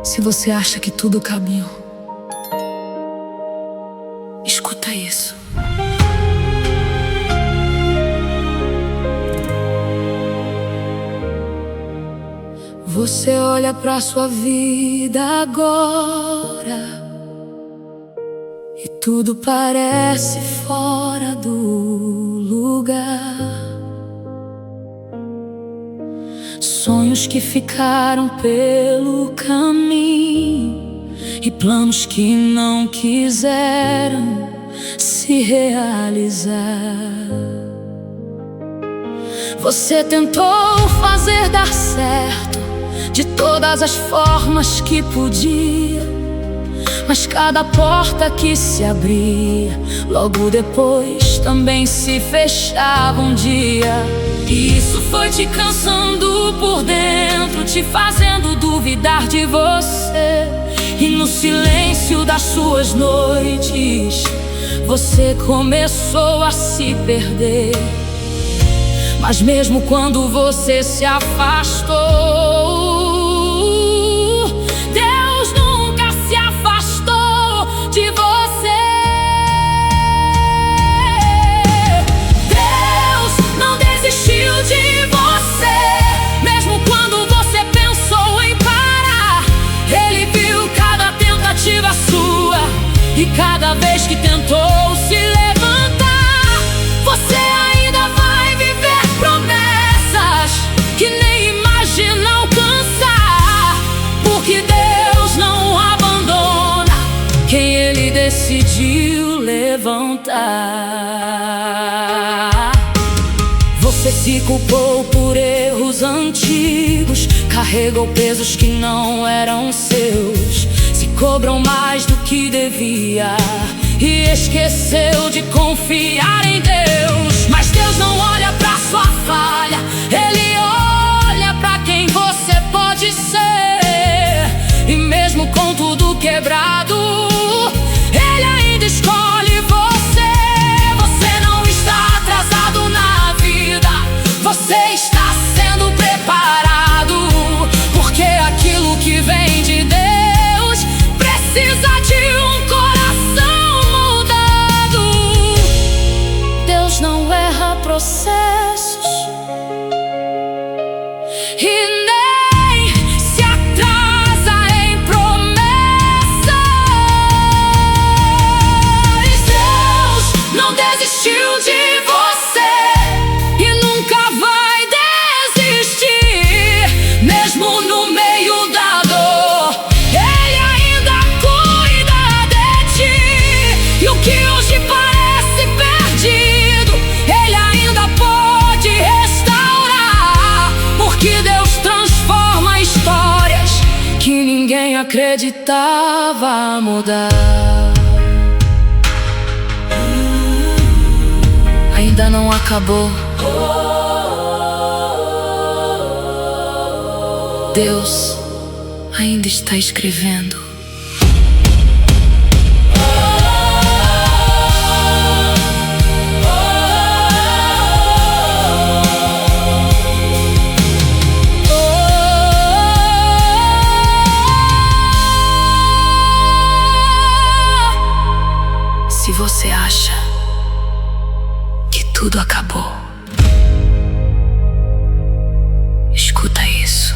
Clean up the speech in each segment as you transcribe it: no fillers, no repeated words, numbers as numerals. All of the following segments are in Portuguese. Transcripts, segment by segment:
Se você acha que tudo caminhou, escuta isso. Você olha pra sua vida agora e tudo parece fora do lugar. Sonhos que ficaram pelo caminho e planos que não quiseram se realizar. Você tentou fazer dar certo de todas as formas que podia, mas cada porta que se abria, logo depois também se fechava um dia. E isso foi te cansando por dentro, te fazendo duvidar de você. E no silêncio das suas noites, você começou a se perder. Mas mesmo quando você se afastou, Deus nunca se afastou de você. Deus não desistiu de você. Mesmo quando você pensou em parar, Ele viu cada tentativa sua. E cada vez que tentou se levantar, você ainda vai viver promessas que nem imagina alcançar. Porque Deus não abandona quem Ele decidiu levantar. Você se culpou por erros antigos, carregou pesos que não eram seus, se cobrou mais do que devia e esqueceu de confiar em Deus. Mas Deus não olha pra sua falha, Ele olha pra quem você pode ser. E mesmo com tudo quebrado, Ele ainda escolhe você. Você não está atrasado na vida, você está sendo preparado. Porque aquilo que vem de Deus precisa de um coração mudado. Deus não erra processos e nem se atrasa em promessas. Deus não desistiu de você e nunca vai desistir. Mesmo no meio da dor, Ele ainda cuida de ti. E o que hoje parece perdido, Ele ainda pode restaurar. Porque Deus transforma histórias que ninguém acreditava mudar. Ainda não acabou. Deus ainda está escrevendo. Se você acha que tudo acabou, escuta isso.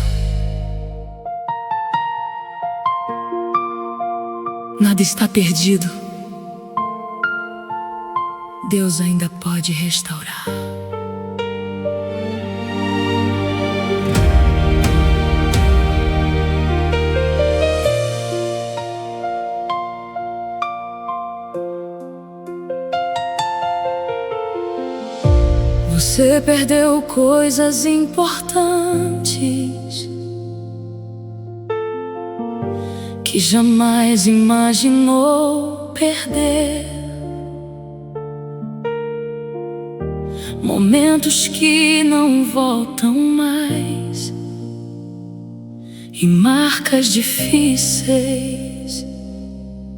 Nada está perdido. Deus ainda pode restaurar. Você perdeu coisas importantes que jamais imaginou perder. Momentos que não voltam mais e marcas difíceis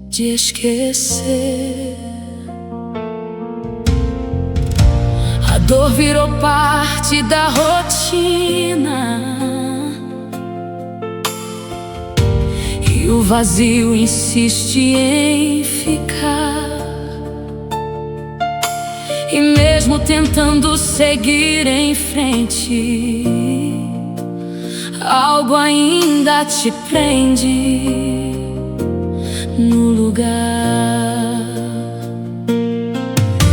de esquecer. A dor virou parte da rotina vazio insiste em ficar. E mesmo tentando seguir em frente, algo ainda te prende no lugar.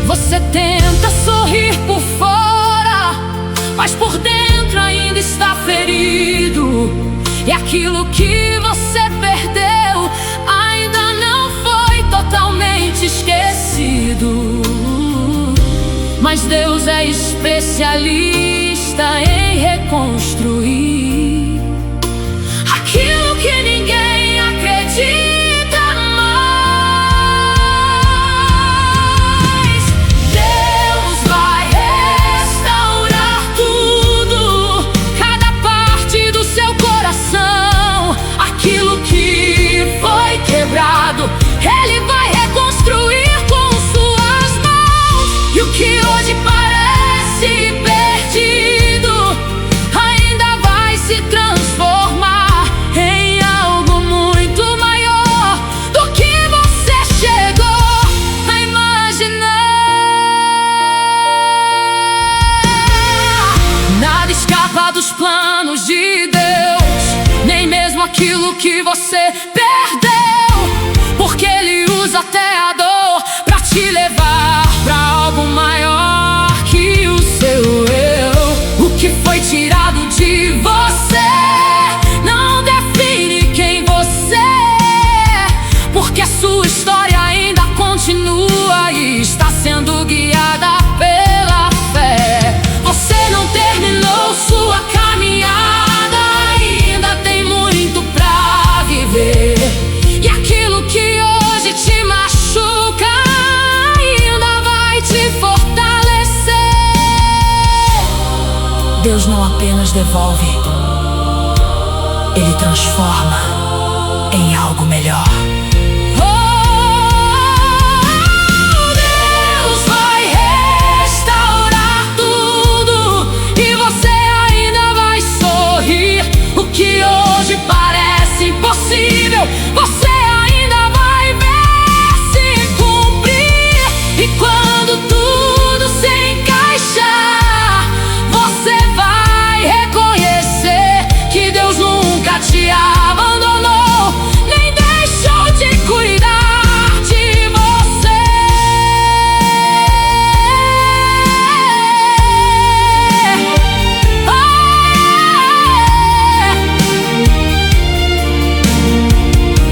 Você tenta sorrir por fora, mas por dentro ainda está ferido. E aquilo que você perdeu ainda não foi totalmente esquecido. Mas Deus é especialista em reconstruir aquilo que ninguém acredita mais. Deus vai restaurar tudo, cada parte do seu coração. Aquilo que foi quebrado, Ele vai reconstruir com suas mãos. E o que hoje parece perdido ainda vai se transformar em algo muito maior do que você chegou a imaginar. Nada escapa dos planos de Deus, nem mesmo aquilo que você perdeu, porque Ele usa até a dor pra te levar pra algo maior que o seu eu. O que foi tirado de você não define quem você é, porque a sua história ainda continua e está sendo guiada pela fé. Você não terminou sua caminhada, ainda tem muito pra viver. E aquilo que hoje te machuca ainda vai te fortalecer. Deus não apenas devolve, Ele transforma em algo melhor. Deus vai restaurar tudo e você ainda vai sorrir. O que hoje parece impossível, você ainda vai ver se cumprir. E quando tudo se encaixar, você vai reconhecer que Deus nunca te abandonou, nem deixou de cuidar de você.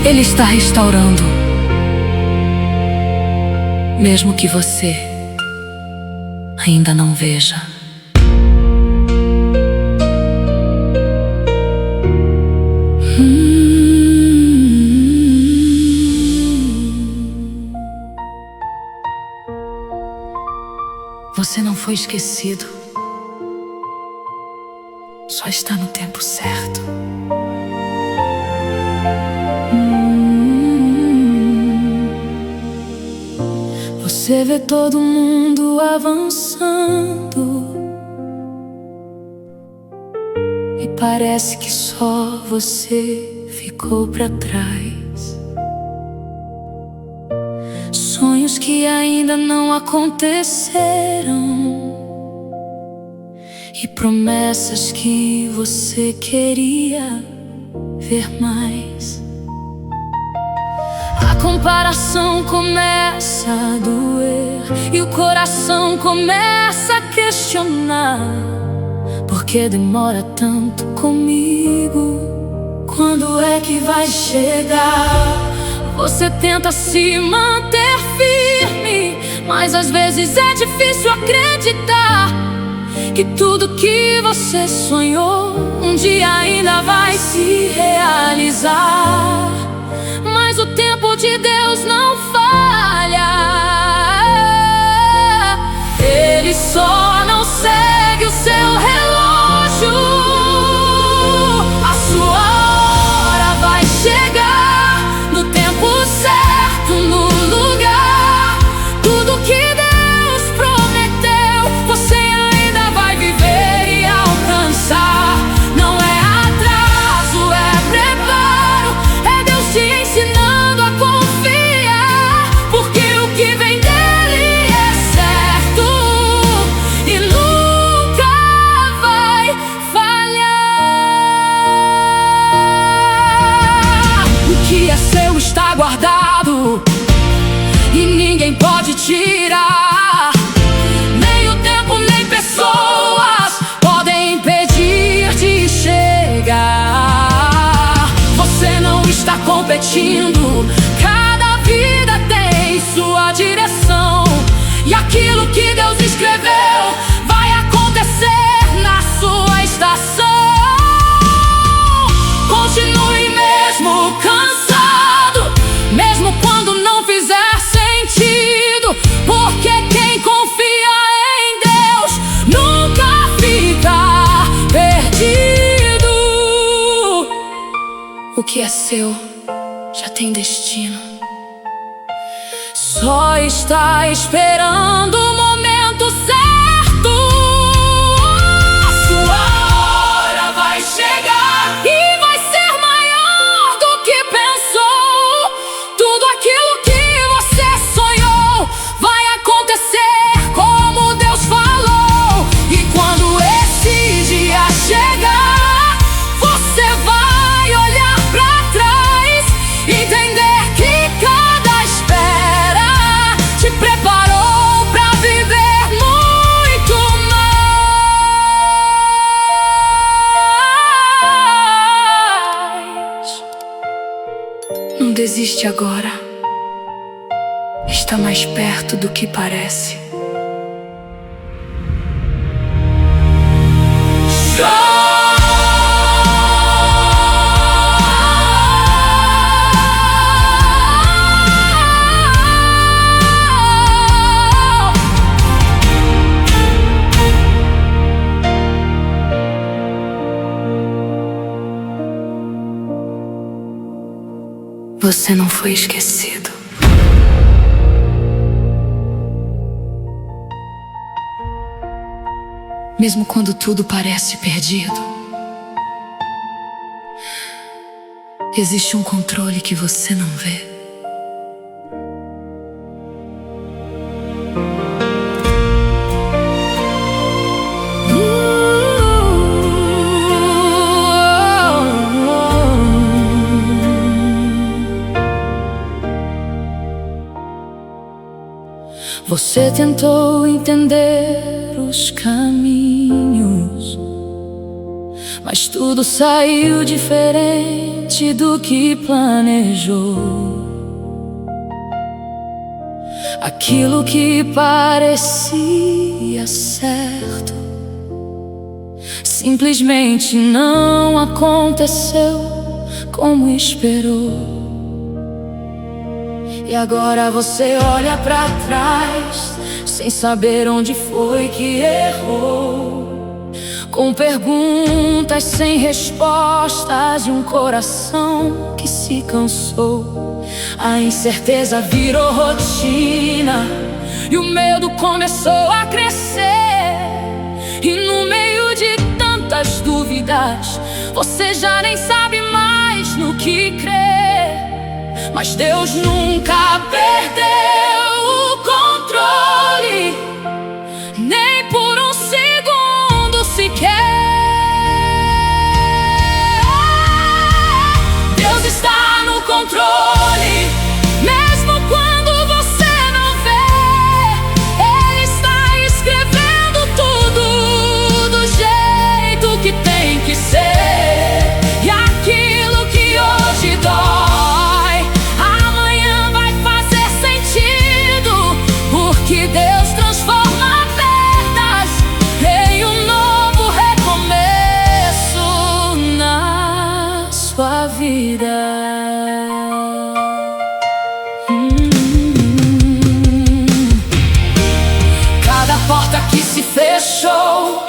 Ele está restaurando, mesmo que você ainda não veja. Você não foi esquecido, só está no tempo certo. Você vê todo mundo avançando e parece que só você ficou pra trás. Sonhos que ainda não aconteceram e promessas que você queria ver mais. A comparação começa a doer e o coração começa a questionar: por que demora tanto comigo? Quando é que vai chegar? Você tenta se manter firme, mas às vezes é difícil acreditar que tudo que você sonhou um dia ainda vai se realizar. Mas o tempo de Deus não falha, Ele só não segue o seu relógio. A sua hora vai chegar no tempo certo, no lugar. Tudo que Deus prometeu, você ainda vai viver e alcançar. Não é atraso, é preparo. está guardado e ninguém pode tirar. Nem o tempo, nem pessoas podem impedir de chegar. Você não está competindo, cada vida tem sua direção. E aquilo que Deus escreveu vai acontecer na sua estação. Continue mesmo cansado, mesmo quando não fizer sentido, porque quem confia em Deus nunca fica perdido. O que é seu já tem destino, só está esperando o momento certo. A sua hora vai chegar e vai ser maior do que pensou. Tudo aquilo que você sonhou vai acontecer como Deus falou. E quando esse dia chegar, você vai olhar pra trás, entender que cada espera te preparou pra viver muito mais. Não desiste agora, está mais perto do que parece. Você não foi esquecido. Mesmo quando tudo parece perdido, existe um controle que você não vê. Você tentou entender os caminhos, mas tudo saiu diferente do que planejou. Aquilo que parecia certo simplesmente não aconteceu como esperou. E agora você olha pra trás, sem saber onde foi que errou, com perguntas sem respostas e um coração que se cansou. A incerteza virou rotina e o medo começou a crescer. E no meio de tantas dúvidas, você já nem sabe mais no que crer. Mas Deus nunca perdeu o controle, nem por um segundo sequer. Deus está no controle, mesmo quando você não vê. Ele está escrevendo tudo do jeito que tem que ser. E aquilo que hoje dói, que Deus transforma perdas em um novo recomeço na sua vida. Cada porta que se fechou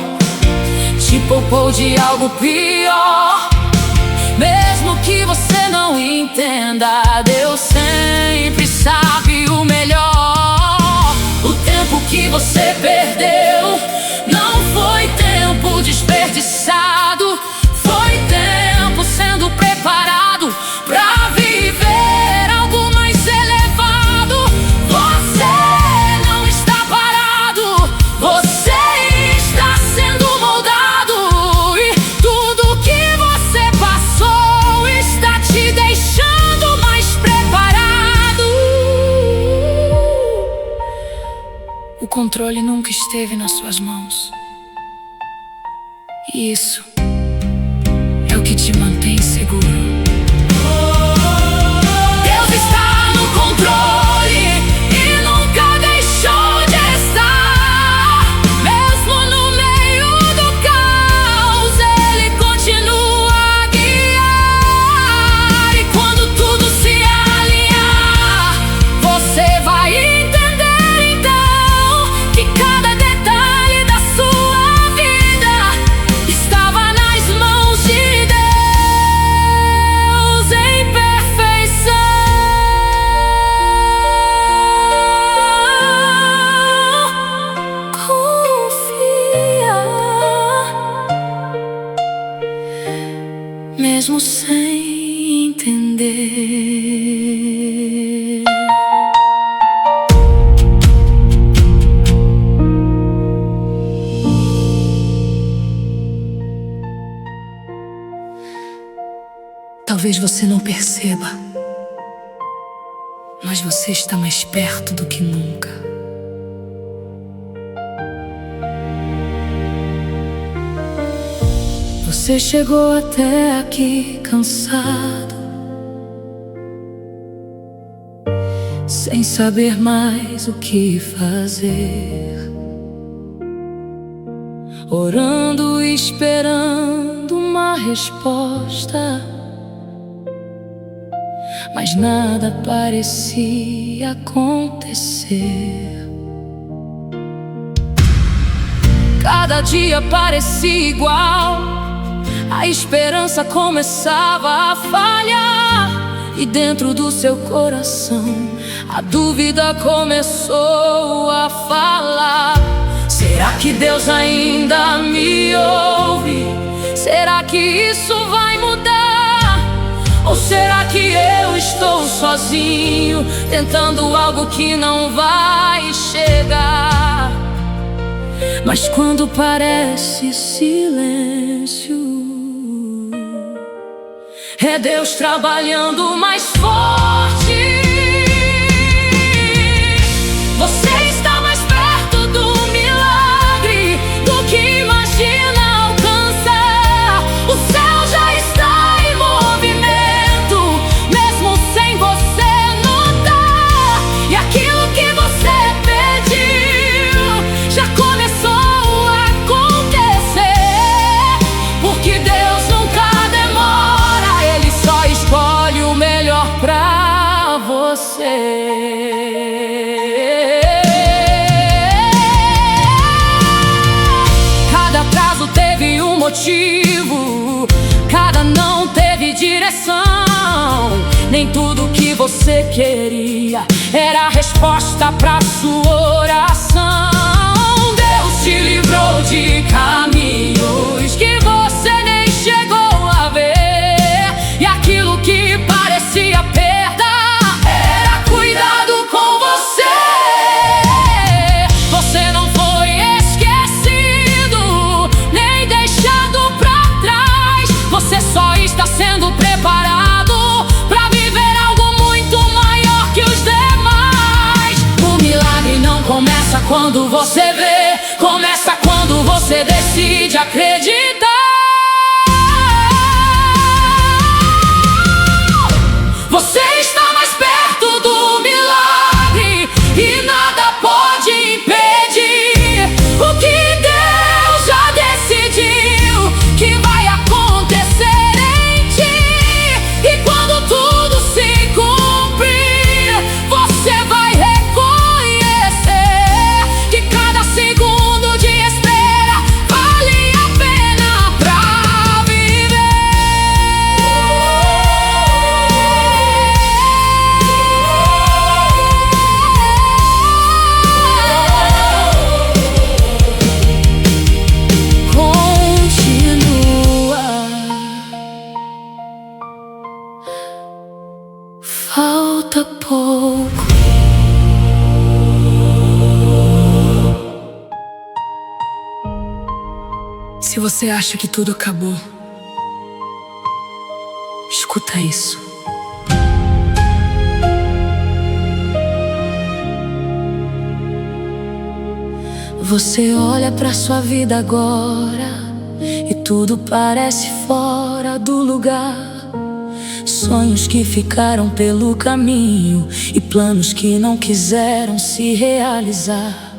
te poupou de algo pior. Mesmo que você não entenda, Deus sempre sabe o melhor. O tempo que você perdeu não foi tempo desperdiçado, foi tempo sendo preparado pra viver algo mais elevado. Você não está parado, você está sendo moldado. E tudo que você passou está te deixando mais preparado. controle nunca esteve nas suas mãos. E isso é o que te mantém seguro. Deus está no controle e nunca deixou de estar. Mesmo no meio do caos, Ele continua a guiar. E quando tudo se alinhar, você vai entender então que cada detalhe da sua vida estava nas mãos de Deus em perfeição. Confia, mesmo sem entender. Talvez você não perceba, mas você está mais perto do que nunca. Você chegou até aqui cansado, sem saber mais o que fazer, orando e esperando uma resposta, mas nada parecia acontecer. Cada dia parecia igual, a esperança começava a falhar. E dentro do seu coração a dúvida começou a falar: será que Deus ainda me ouve? Será que isso vai mudar? Ou será que eu estou sozinho, tentando algo que não vai chegar? Mas quando parece silêncio, é Deus trabalhando mais forte. Você está mais perto do milagre do que imagina alcançar. O céu já está em movimento, mesmo sem você notar. E aquilo que você pediu já começou a acontecer, porque Deus nunca demora, Ele só escolhe o melhor pra você. Cada atraso teve um motivo, cada não teve direção. Nem tudo que você queria era a resposta pra sua oração. Deus te livrou de caminhos que você nem chegou a ver, e aquilo que parecia perda era cuidado com você. Você não foi esquecido, nem deixado pra trás. Você só está sendo preparado pra viver algo muito maior que os demais. O milagre não começa quando você vê, começa quando você decide acreditar. Você está mais perto do milagre e nada pode impedir o que Deus já decidiu que vai acontecer em ti. E quando tudo se cumprir, você vai reconhecer que cada segundo de espera vale a pena pra viver. Continua, falta pouco. Se você acha que tudo acabou, escuta isso. você olha pra sua vida agora e tudo parece fora do lugar, sonhos que ficaram pelo caminho e planos que não quiseram se realizar.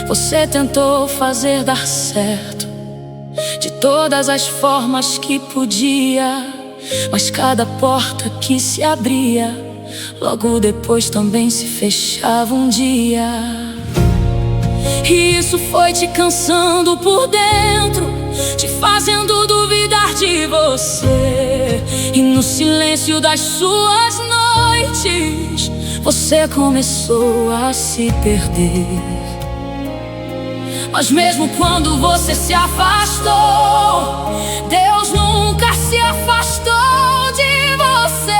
Você tentou fazer dar certo de todas as formas que podia, mas cada porta que se abria, logo depois também se fechava um dia. E isso foi te cansando por dentro, te fazendo duvidar de você. E no silêncio das suas noites, você começou a se perder. Mas mesmo quando você se afastou, Deus nunca se afastou de você.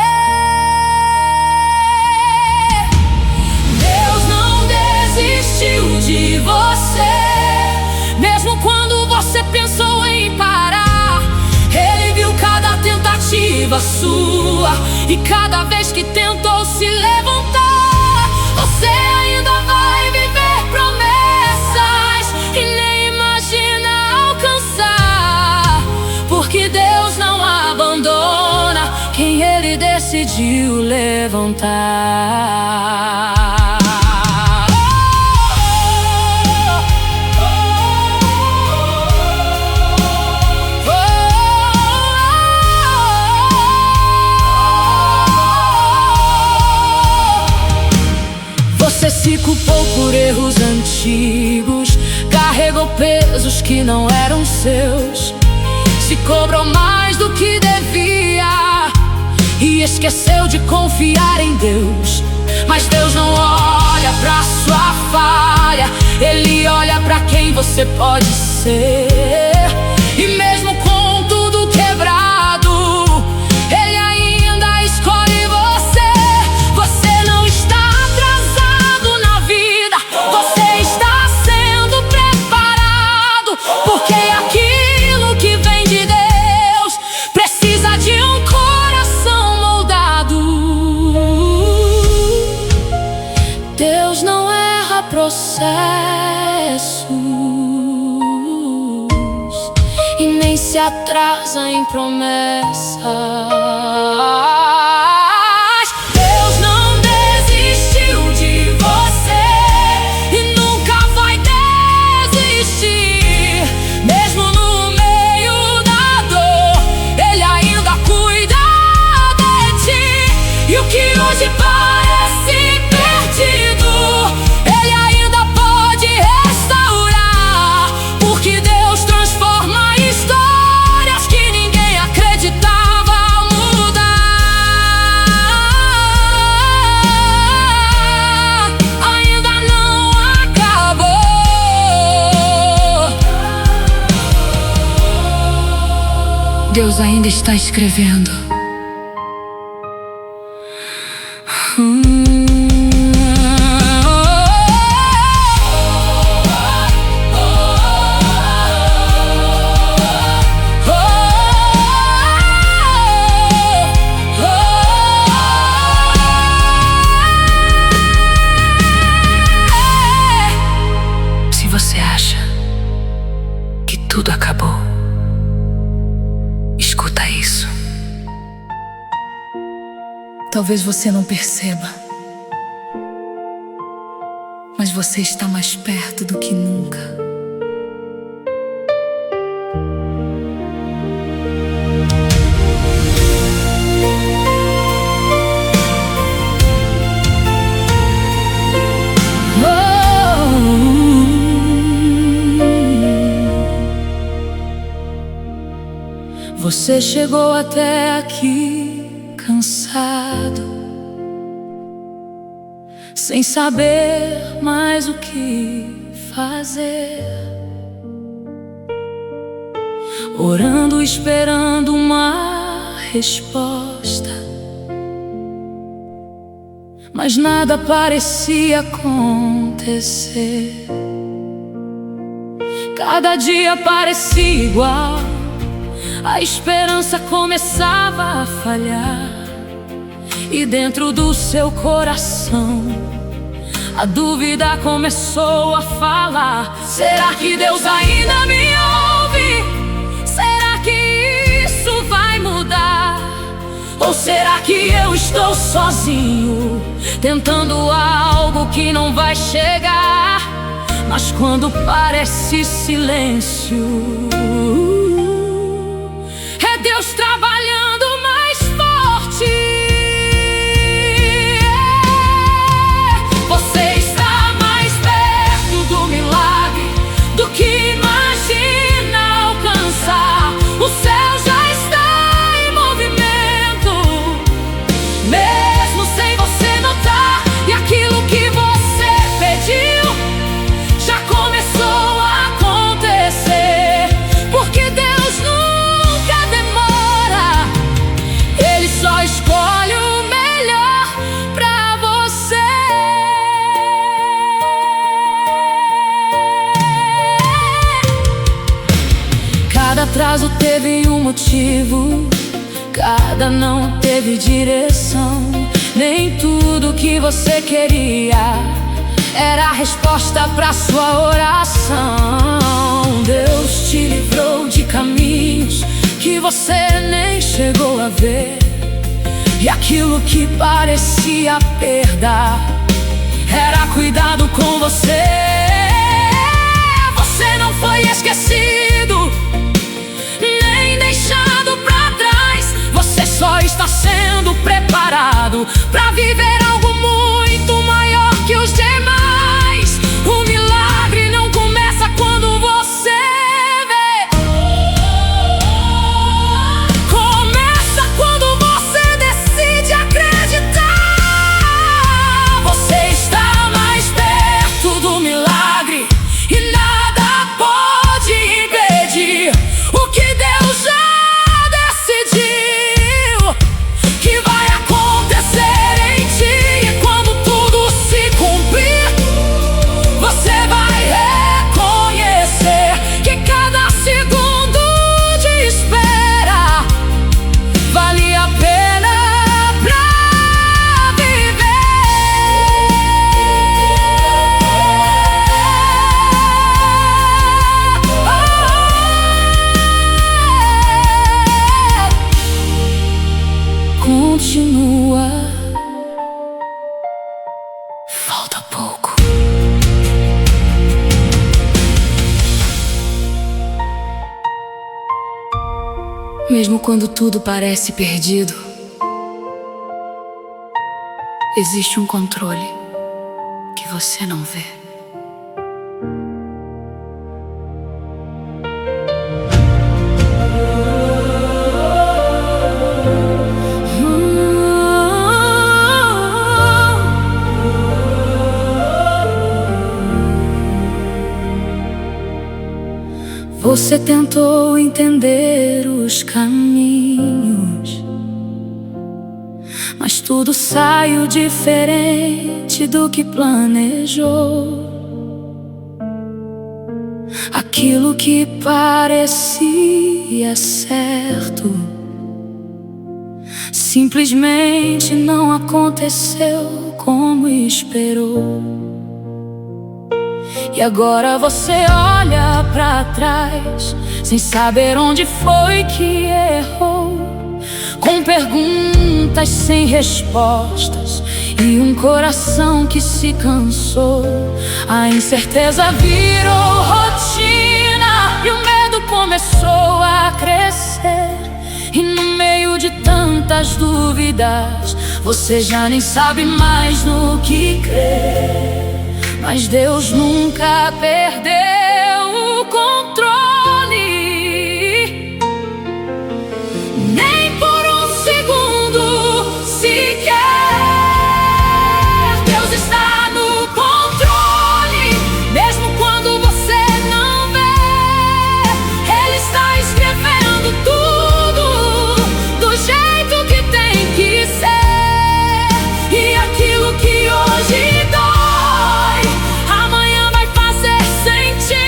Deus não desistiu de você. Mesmo quando você pensou em parar, Ele viu cada tentativa sua, e cada vez que tentou se levantar, você ainda vai viver promessas que nem imagina alcançar, porque Deus não abandona quem Ele decidiu levantar. Você se culpou por erros antigos, carregou pesos que não eram seus, se cobrou mais do que devia e esqueceu de confiar em Deus. Mas Deus não olha pra sua falha, Ele olha pra quem você pode ser. E mesmo com tudo quebrado, Ele ainda escolhe você. Você não está atrasado na vida, você está sendo preparado, porque aquilo que vem de Deus precisa de um coração moldado. Deus não erra processos e nem se atrasa em promessas. Deus não desistiu de você e nunca vai desistir. Mesmo no meio da dor, Ele ainda cuida de ti. E o que hoje parece perdido, Ele ainda pode restaurar, porque Deus transforma histórias que ninguém acreditava mudar. Ainda não acabou. Deus ainda está escrevendo. Se você acha que tudo acabou, escuta isso. Talvez você não perceba, mas você está mais perto do que nunca. Você chegou até aqui cansado, sem saber mais o que fazer, orando, esperando uma resposta, mas nada parecia acontecer. Cada dia parecia igual, a esperança começava a falhar, e dentro do seu coração A dúvida começou a falar: será que Deus ainda me ouve? Será que isso vai mudar? Ou será que eu estou sozinho, tentando algo que não vai chegar? Mas quando parece silêncio, é Deus trabalhando mais forte. Você está mais perto do milagre do que imagina alcançar. O céu já está em movimento, mesmo sem você notar. E aquilo que você pediu já começou a acontecer, porque Deus nunca demora. Ele só escolhe o melhor pra você. Cada atraso teve um motivo, cada não teve direção. Nem tudo que você queria era a resposta pra sua oração. Deus te livrou de caminhos que você nem chegou a ver, e aquilo que parecia perda era cuidado com você. Você não foi esquecido, nem deixado pra trás. Você só está sendo preparado pra viver algo muito maior que os demais. O milagre não começa quando você vê, começa quando você decide acreditar. Você está mais perto do milagre e nada pode impedir o que Deus já decidiu que vai acontecer em ti. E quando tudo se cumprir, você vai reconhecer que cada segundo de espera vale a pena pra viver. Continua, falta pouco. Mesmo quando tudo parece perdido, existe um controle que você não vê. Você tentou entender os caminhos, mas tudo saiu diferente do que planejou. Aquilo que parecia certo simplesmente não aconteceu como esperou. E agora você olha pra trás sem saber onde foi que errou, com perguntas sem respostas e um coração que se cansou. A incerteza virou rotina e o medo começou a crescer. E no meio de tantas dúvidas, você já nem sabe mais no que crer. Mas Deus nunca perdeu o controle, nem por um segundo sequer. Deus está no controle, mesmo quando você não vê. Ele está escrevendo tudo do jeito que tem que ser. E aquilo que hoje dói, amanhã vai fazer sentido.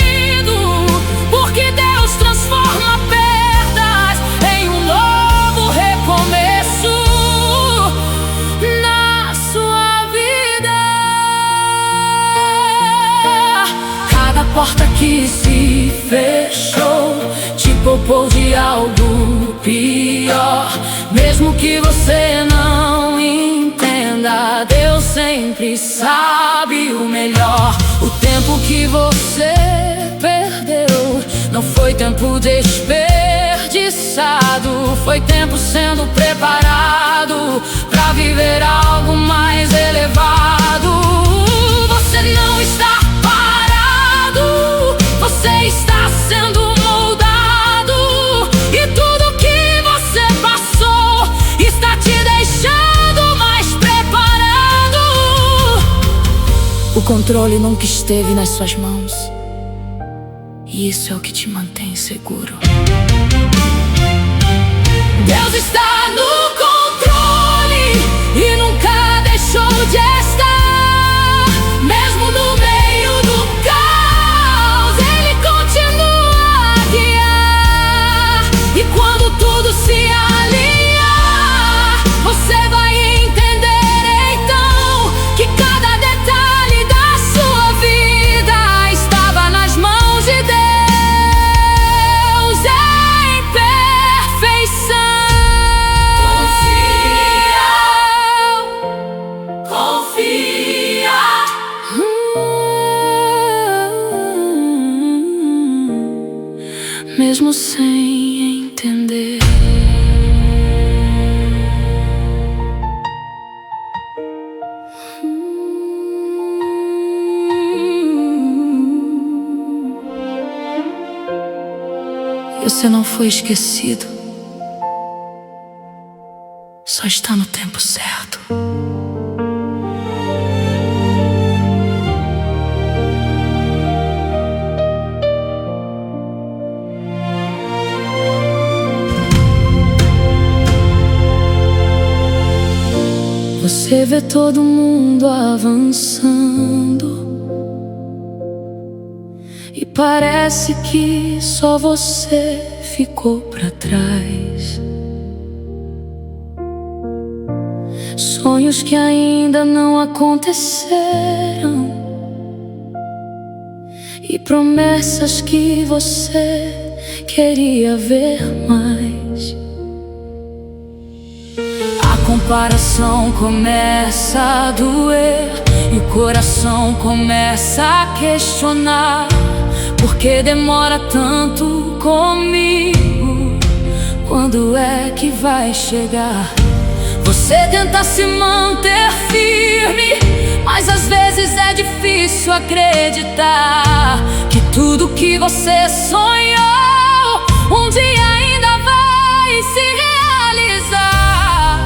porta que se fechou te poupou de algo pior. Mesmo que você não entenda, Deus sempre sabe o melhor. O tempo que você perdeu não foi tempo desperdiçado, foi tempo sendo preparado pra viver algo mais elevado. Você não está parado, você está sendo moldado, e tudo que você passou está te deixando mais preparado. O controle nunca esteve nas suas mãos, e isso é o que te mantém seguro. Deus está no controle e nunca deixou de estar. Mesmo no meio do caos, Ele continua a guiar. E quando tudo se alinhar, você vai entender então que cada detalhe da sua vida estava nas mãos de Deus. Mesmo sem entender. Você não foi esquecido, só está no tempo certo. Você vê todo mundo avançando e parece que só você ficou pra trás. Sonhos que ainda não aconteceram e promessas que você queria ver mais. A comparação começa a doer e o coração começa a questionar: por que demora tanto comigo? Quando é que vai chegar? Você tenta se manter firme, mas às vezes é difícil acreditar que tudo que você sonhou um dia ainda vai se realizar.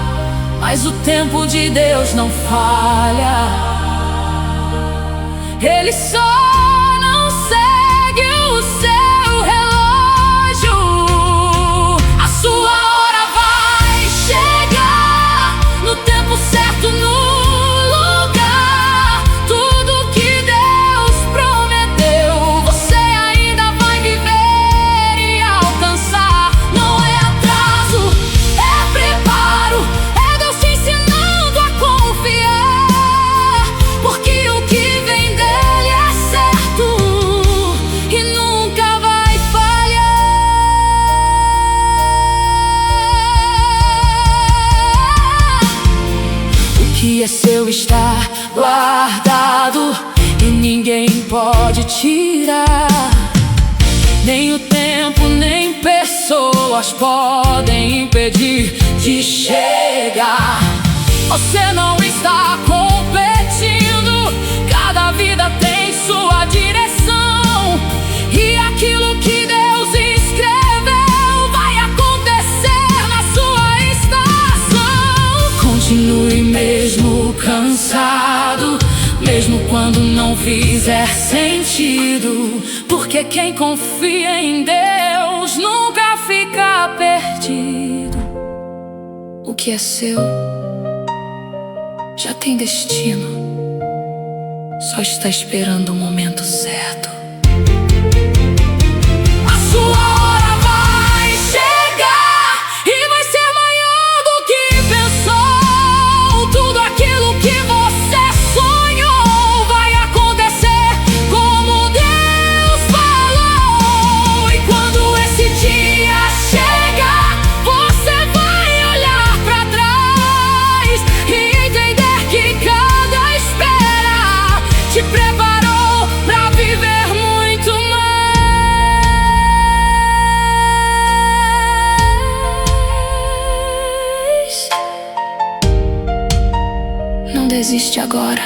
Mas o tempo de Deus não falha, Ele só não segue o seu relógio. A sua hora vai chegar no tempo certo, no lugar. Tudo que Deus prometeu, você ainda vai viver e alcançar. Não é atraso, é preparo, é Deus te ensinando a confiar, porque o que vem dele é certo e nunca vai falhar. O que é seu está guardado e ninguém pode tirar. Nem o tempo, nem pessoas podem impedir de chegar. Você não está competindo, cada vida tem sua direção, e aquilo que Deus escreveu vai acontecer na sua estação. Continue mesmo cansado, mesmo quando não fizer sentido, porque quem confia em Deus nunca fica perdido. O que é seu já tem destino, só está esperando o momento certo. A sua hora vai chegar e vai ser maior do que pensou. Tudo aquilo que você sonhou vai acontecer como Deus ainda existe agora.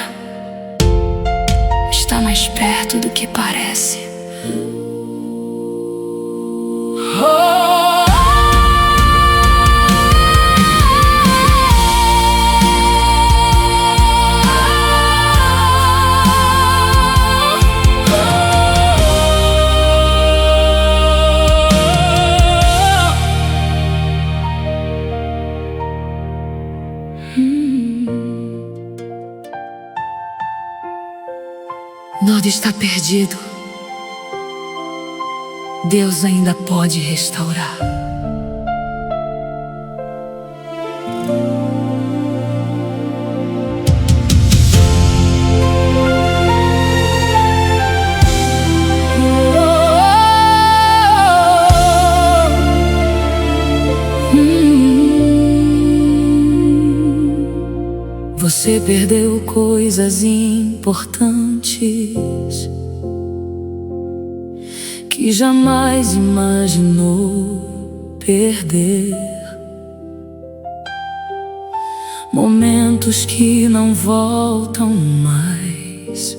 Está mais perto do que parece. Nada está perdido. Deus ainda pode restaurar. Você perdeu coisas importantes que jamais imaginou perder. Momentos que não voltam mais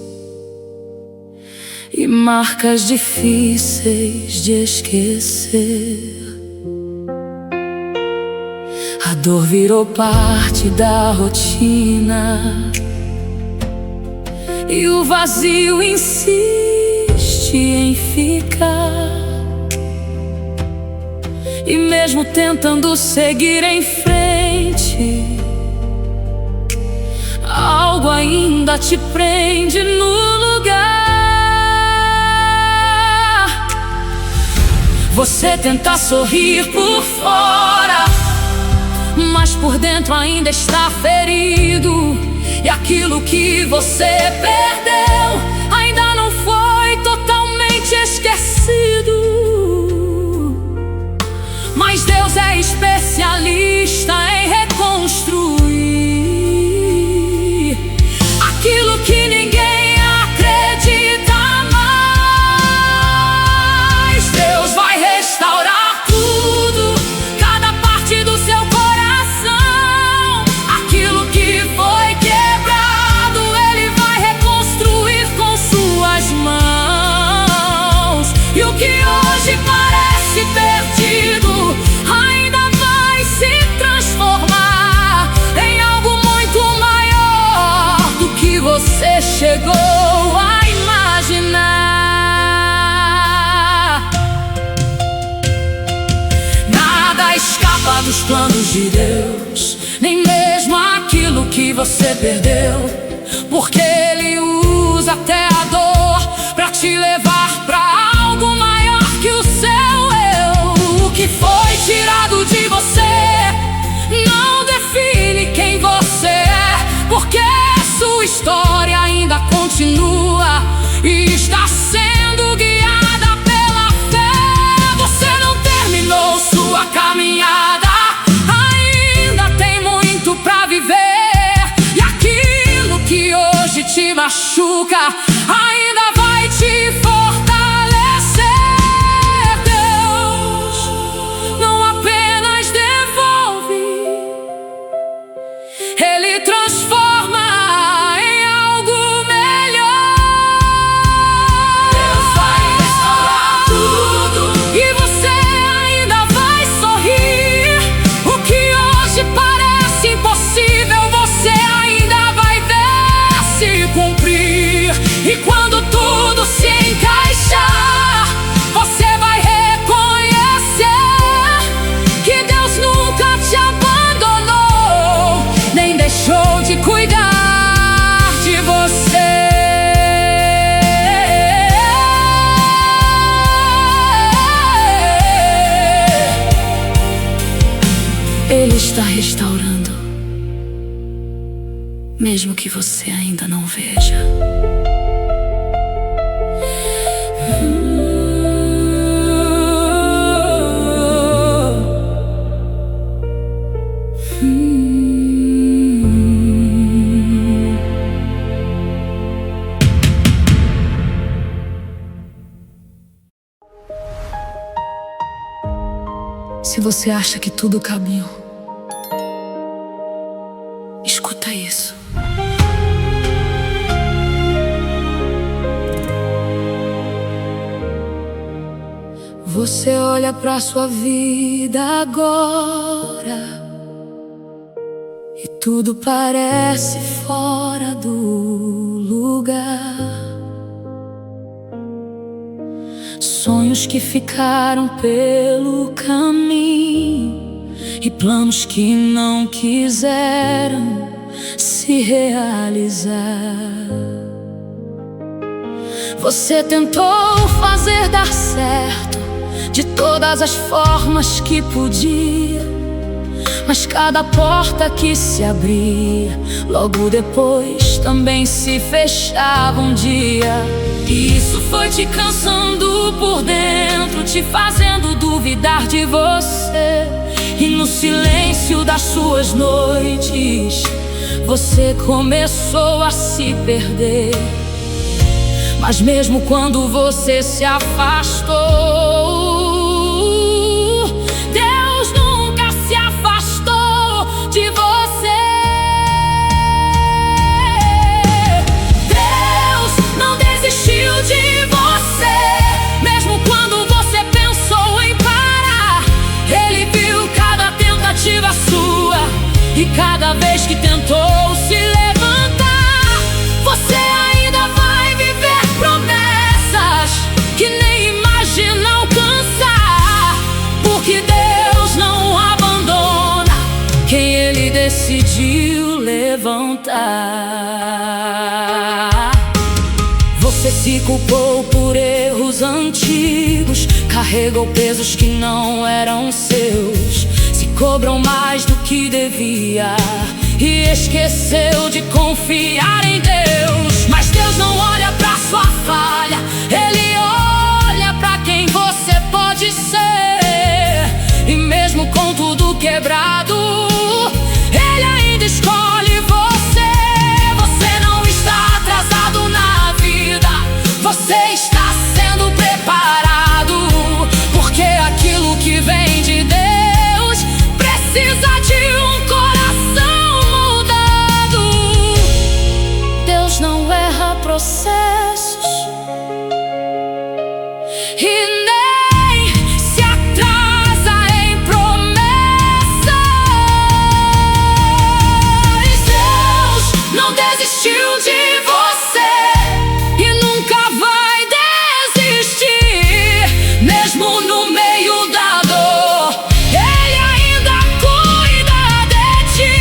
e marcas difíceis de esquecer. A dor virou parte da rotina e o vazio insiste em ficar. E mesmo tentando seguir em frente, algo ainda te prende no lugar. Você tenta sorrir por fora, mas por dentro ainda está ferido. E aquilo que você perdeu ainda não foi totalmente esquecido. Mas Deus é especialista em reconstruir aquilo que ninguém acredita mais. Deus vai restaurar tudo, cada parte do seu coração. Aquilo que foi quebrado, Ele vai reconstruir com suas mãos. E o que hoje parece perdido ainda vai se transformar em algo muito maior do que você chegou a imaginar. Nada escapa dos planos de Deus, nem mesmo aquilo que você perdeu, porque Ele usa até a dor pra te levar pra algo maior que o seu eu. O que foi tirado de você não define quem você é, porque sua história ainda continua e está sendo guiada pela fé. Você não terminou sua caminhada, ainda tem muito pra viver. E aquilo que hoje te machuca ainda vai te fortalecer. Deus não apenas devolve, Ele transforma em algo melhor. Deus vai restaurar tudo e você ainda vai sorrir. O que hoje parece impossível, você ainda vai ver se cumprir. E quando tudo se encaixar, você vai reconhecer que Deus nunca te abandonou, nem deixou de cuidar de você. Ele está restaurando, mesmo que você ainda não veja. Se você acha que tudo acabou, escuta isso. Você olha pra sua vida agora e tudo parece fora do lugar. Sonhos que ficaram pelo caminho e planos que não quiseram se realizar. Você tentou fazer dar certo de todas as formas que podia, mas cada porta que se abria logo depois também se fechava um dia. E isso foi te cansando por dentro, te fazendo duvidar de você. E no silêncio das suas noites você começou a se perder. Mas mesmo quando você se afastou, Deus nunca se afastou de você. Deus não desistiu de você. Mesmo quando você pensou em parar, Ele viu cada tentativa sua. E cada vez que tentou se levantar, você ainda vai viver promessas que nem imagina alcançar. Porque Deus não abandona quem Ele decidiu levantar. Você se culpou por erros antigos, carregou pesos que não eram seus, se cobrou mais do que devia e esqueceu de confiar em Deus. Mas Deus não olha pra sua falha, Ele olha pra quem você pode ser. E mesmo com tudo quebrado, Ele ainda escolhe você. Você não está atrasado na vida, você está sendo preparado. Porque aquilo que vem de Deus precisa de um coração mudado. Deus não erra processos e nem se atrasa em promessas. Deus não desistiu de você e nunca vai desistir. Mesmo no meio da dor, Ele ainda cuida de ti.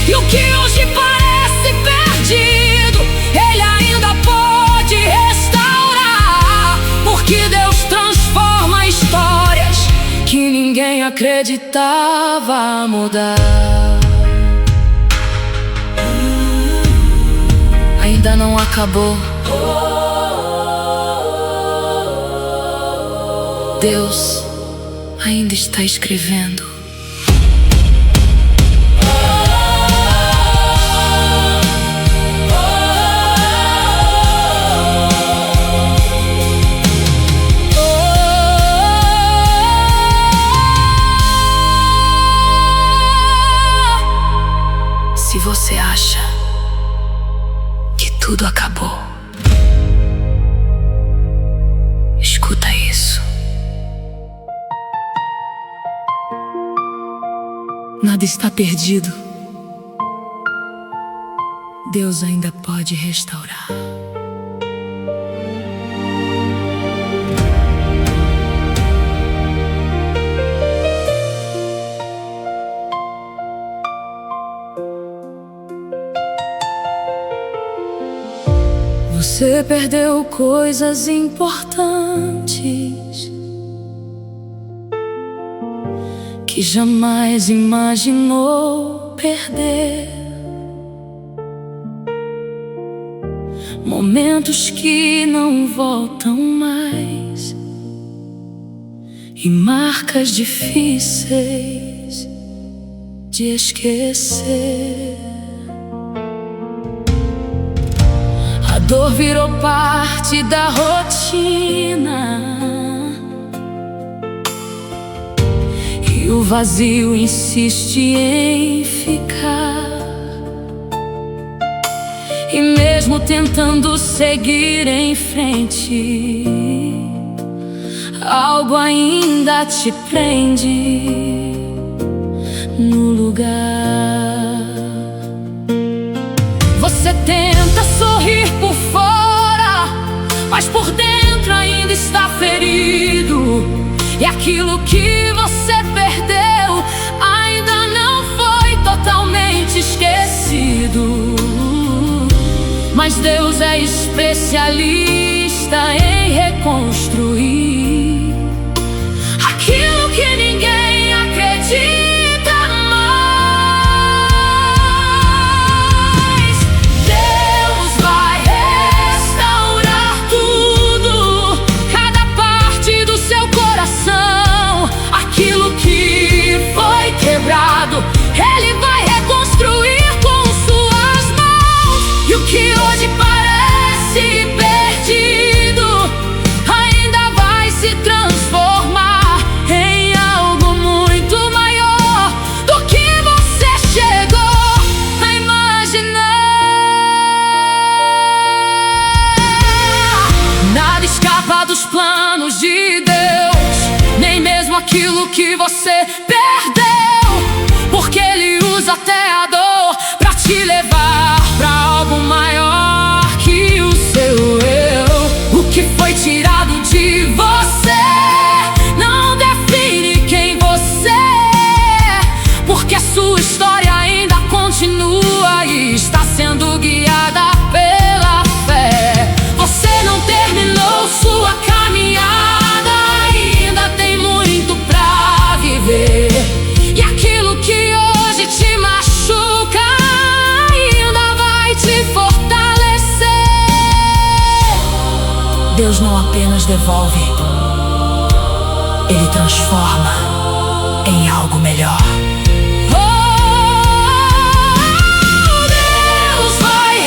E o que hoje parece perdido, Ele ainda pode restaurar. Porque Deus transforma histórias que ninguém acreditava mudar. Ainda não acabou. Deus ainda está escrevendo. Se você acha que tudo acabou, escuta isso. Nada está perdido. Deus ainda pode restaurar. Você perdeu coisas importantes que jamais imaginou perder. Momentos que não voltam mais e marcas difíceis de esquecer. A dor virou parte da rotina e o vazio insiste em ficar. E mesmo tentando seguir em frente, algo ainda te prende no lugar. Você tenta sorrir por fora, mas por dentro ainda está ferido. E aquilo que você perdeu ainda não foi totalmente esquecido. Mas Deus é especialista em reconstruir aquilo que ninguém acredita mais. Deus vai restaurar tudo, cada parte do seu coração. Aquilo que foi quebrado, Ele vai reconstruir com suas mãos. E o que hoje parece perdido ainda vai se transformar em algo muito maior do que você chegou a imaginar. Nada escapa dos planos de Deus, nem mesmo aquilo que você perdeu, porque Ele usa até a dor pra te levar pra algo maior que o seu eu. O que foi tirado de você não define quem você é, porque a sua história ainda continua e está sendo guiada pela fé. Você não terminou sua caminhada, ainda tem muito pra viver. E aquilo que hoje te machuca ainda vai te fortalecer. Deus não apenas devolve, Ele transforma em algo melhor. Deus vai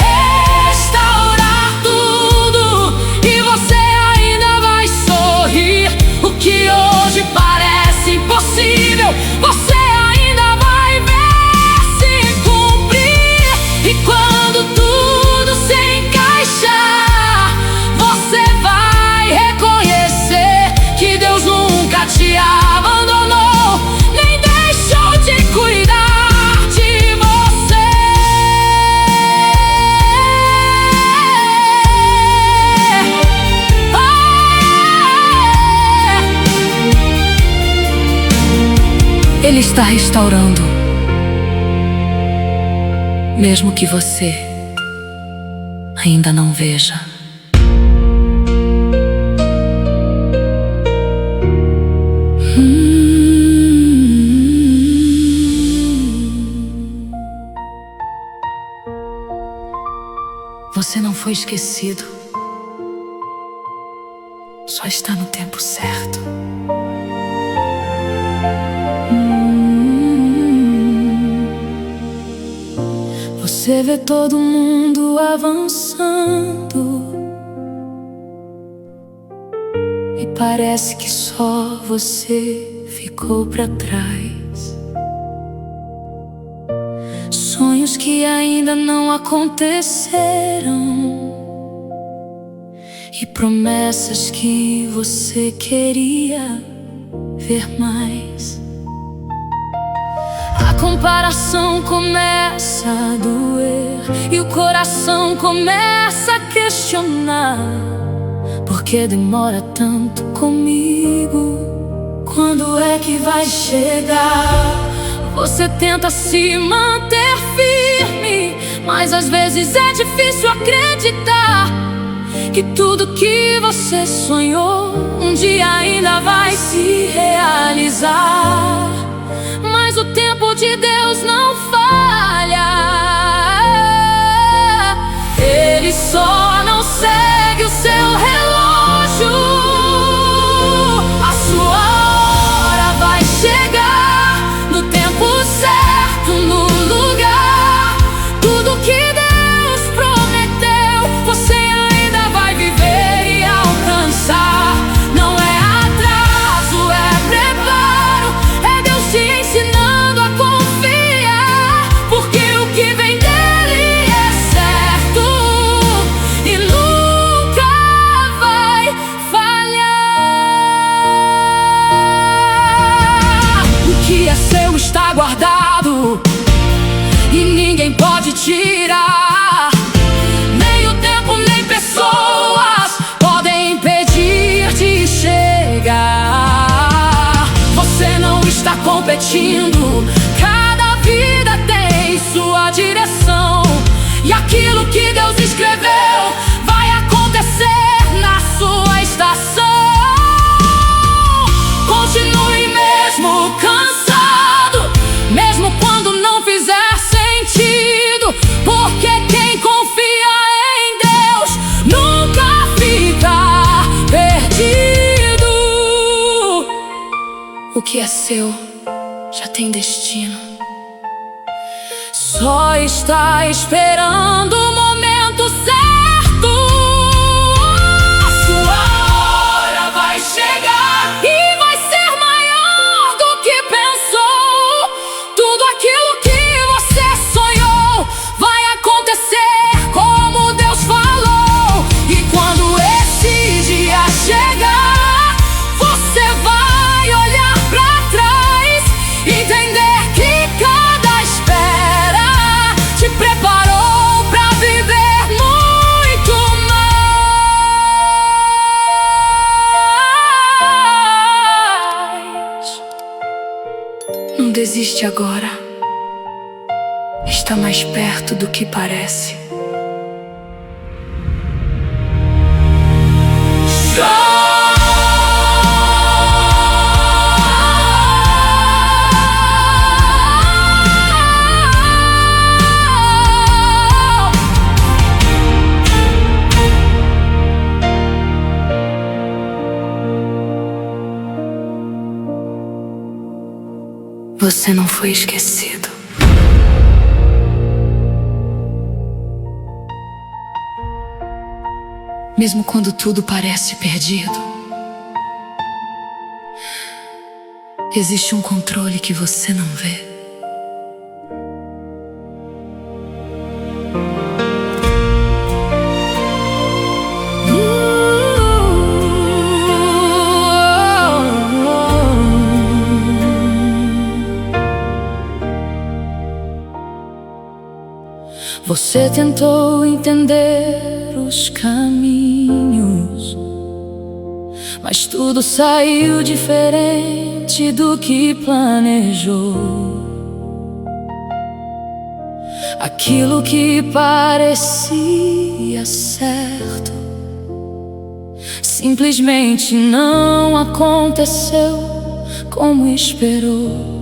restaurar tudo e você ainda vai sorrir. O que hoje parece impossível, você ainda vai ver se cumprir. E quando tudo se encaixar, você vai reconhecer que Deus nunca te abandonou, nem deixou de cuidar de você. Ele está restaurando, mesmo que você ainda não veja. Você não foi esquecido, só está no tempo certo. Você vê todo mundo avançando e parece que só você ficou pra trás. Sonhos que ainda não aconteceram e promessas que você queria ver mais. A comparação começa a doer e o coração começa a questionar: por que demora tanto comigo? Quando é que vai chegar? Você tenta se manter firme, mas às vezes é difícil acreditar que tudo que você sonhou um dia ainda vai se realizar. Mas o tempo de Deus não falha, Ele só não segue o seu relógio. A sua hora vai chegar no tempo certo, no lugar. Tudo que Deus prometeu, você ainda vai viver e alcançar. Não é atraso, é preparo, é Deus te ensinando a confiar. ninguém pode tirar. Nem o tempo, nem pessoas podem impedir de chegar. Você não está competindo, cada vida tem sua direção. E aquilo que Deus escreveu vai acontecer na sua estação. Continue mesmo cansado, mesmo quando não fizer sentido, porque quem confia em Deus nunca fica perdido. O que é seu já tem destino, só está esperando o momento certo. Sua hora vai chegar e vai ser maior do que pensou. Tudo aquilo que você sonhou vai acontecer como Deus falou. E quando esse dia chegar, você vai olhar pra trás, entender que cada espera te preparou pra viver muito mais. Não desiste agora, está mais perto do que parece. Você não foi esquecido. Mesmo quando tudo parece perdido, existe um controle que você não vê. Você tentou entender os caminhos, mas tudo saiu diferente do que planejou. Aquilo que parecia certo simplesmente não aconteceu como esperou.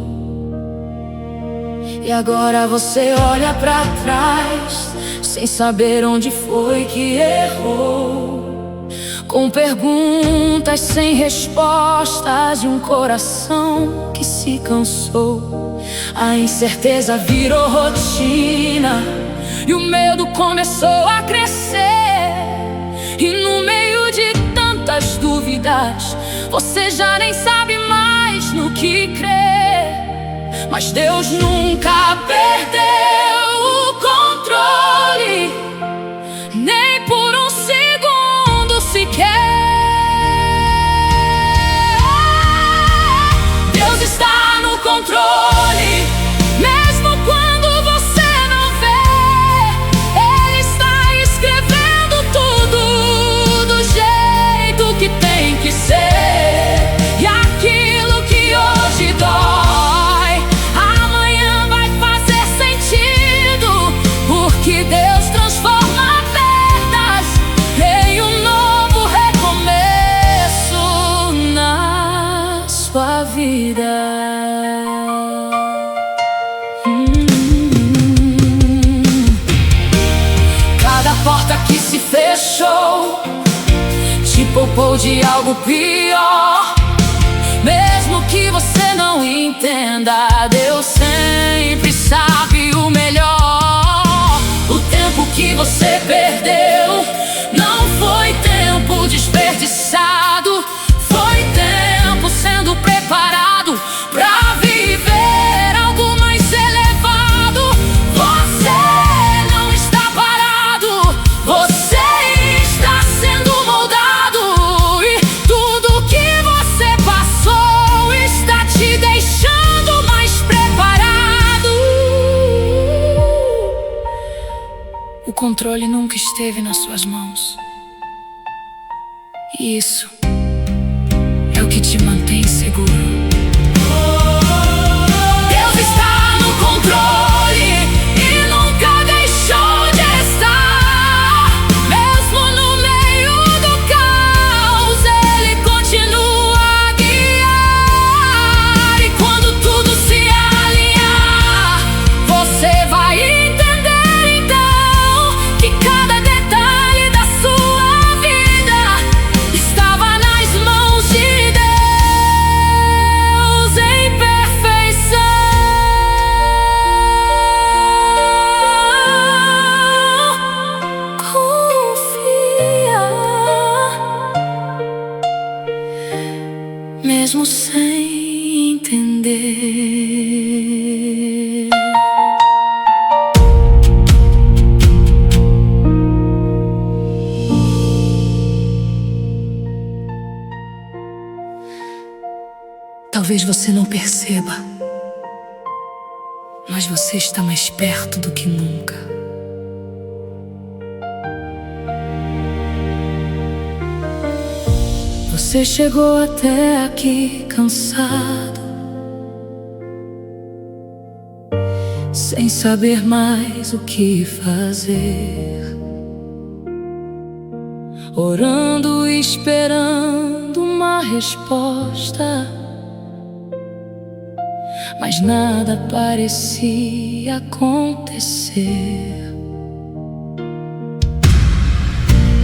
E agora você olha pra trás, sem saber onde foi que errou, com perguntas sem respostas e um coração que se cansou. A incerteza virou rotina e o medo começou a crescer. E no meio de tantas dúvidas, você já nem sabe mais no que crer. Mas Deus nunca perdeu o controle, nem por um segundo sequer. Deus está no controle, mesmo quando você não vê. Ele está escrevendo tudo do jeito que tem que ser. E aquilo que hoje dói, que Deus transforma perdas em um novo recomeço na sua vida. Cada porta que se fechou te poupou de algo pior. Mesmo que você não entenda, Deus sempre sabe o melhor. O tempo que você perdeu não foi tempo desperdiçado, foi tempo sendo preparado pra viver algo mais elevado. Você não está parado, você está sendo moldado. E tudo que você passou está te deixando mais preparado. controle nunca esteve nas suas mãos. E isso é o que te mantém seguro. Deus está no controle e nunca deixou de estar. Mesmo no meio do caos, Ele continua a guiar. E quando tudo se alinhar, você vai entender então que cada detalhe da sua vida estava nas mãos de Deus em perfeição. Confia, mesmo sem entender. Talvez você não perceba, mas você está mais perto do que nunca. Você chegou até aqui cansado, sem saber mais o que fazer, orando e esperando uma resposta, mas nada parecia acontecer.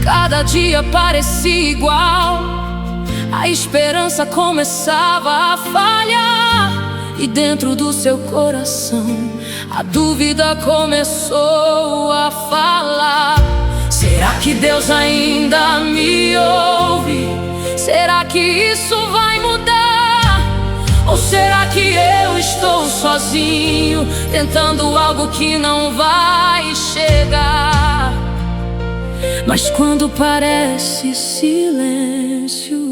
Cada dia parecia igual, a esperança começava a falhar. E dentro do seu coração a dúvida começou a falar: será que Deus ainda me ouve? Será que isso vai mudar? Ou será que eu estou sozinho, tentando algo que não vai chegar? Mas quando parece silêncio,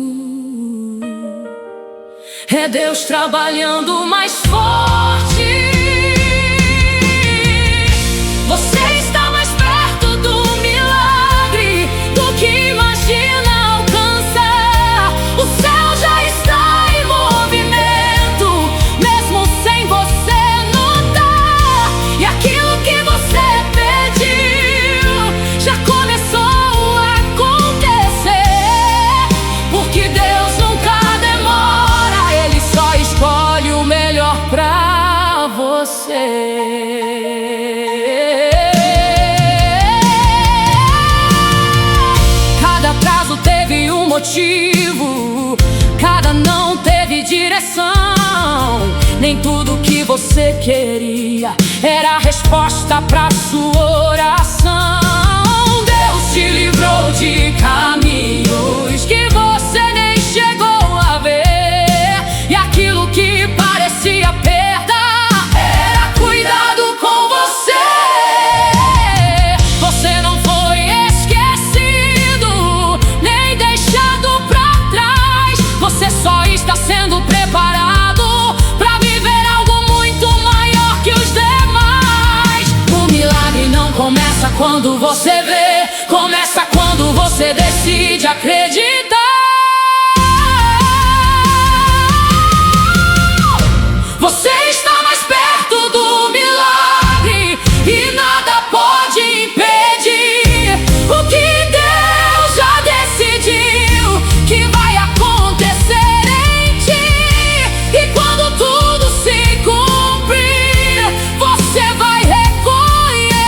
é Deus trabalhando mais forte. Você está mais perto do milagre do que imagina alcançar. O céu já está em movimento, mesmo sem você notar. E aquilo que você pediu já começou a acontecer, porque Deus nunca demora, Ele só escolhe o melhor pra você. Cada atraso teve um motivo, cada não teve direção. Nem tudo que você queria era a resposta pra sua oração. Deus te livrou de caminhos que você nem chegou a ver, e aquilo que parecia perda era cuidado com você. Você não foi esquecido, nem deixado pra trás. Você só está sendo preparado pra viver algo muito maior que os demais. O milagre não começa quando você vê, começa quando você decide acreditar. Você está mais perto do milagre e nada pode impedir o que Deus já decidiu que vai acontecer em ti. E quando tudo se cumprir, você vai reconhecer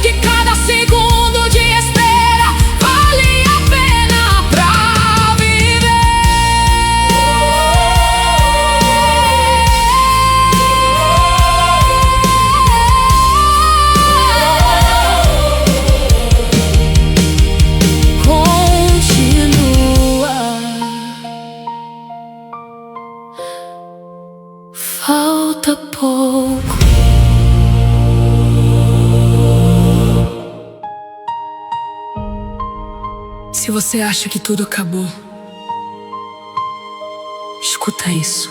que cada segundo de espera vale a pena pra viver. Continua, falta pouco. Se você acha que tudo acabou, escuta isso.